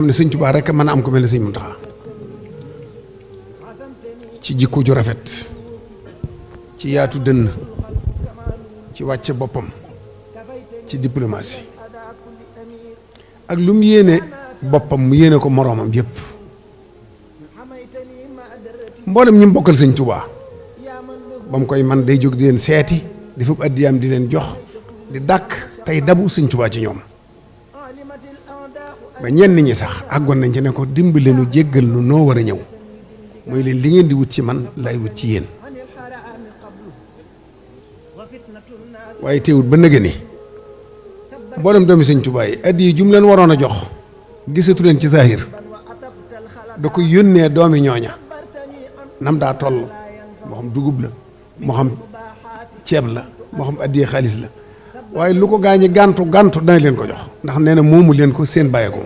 ne sëñ Tuubaa rek mën a am ko mel ne sëñ Muntaxa ci jikko ju rafet, ci yaatu dënn, ci wàcce boppam, ci diplomatie ak lu mu yéene boppam mu yéene ko moroomam yépp. mboolem ñi mu bokkal sëñ Tuubaa ba mu koy man day jóg di leen seeti di fab addiyaam di leen jox di dàkk tey dabu sëñ Tuubaa ci ñoom ba ñenn ñi sax àggoon nañ ci ne ko dimbali nu jéggal nu noo war a ñëw mooy leen li ngeen di wut ci man lay wut ci yéen. waaye teewut ba nëgë ni mboolem doomi sëñ Tuubaa yi addiya jum leen waroon a jox gisatu leen ci zahir da ko yónnee doomi ñooña nam daa toll moo xam dugub la moo xam ceeb la moo xam addiya xaalis la waaye lu ko gaañi gàntu dana leen ko jox ndax nee na moomu leen ko seen bàyyeekoo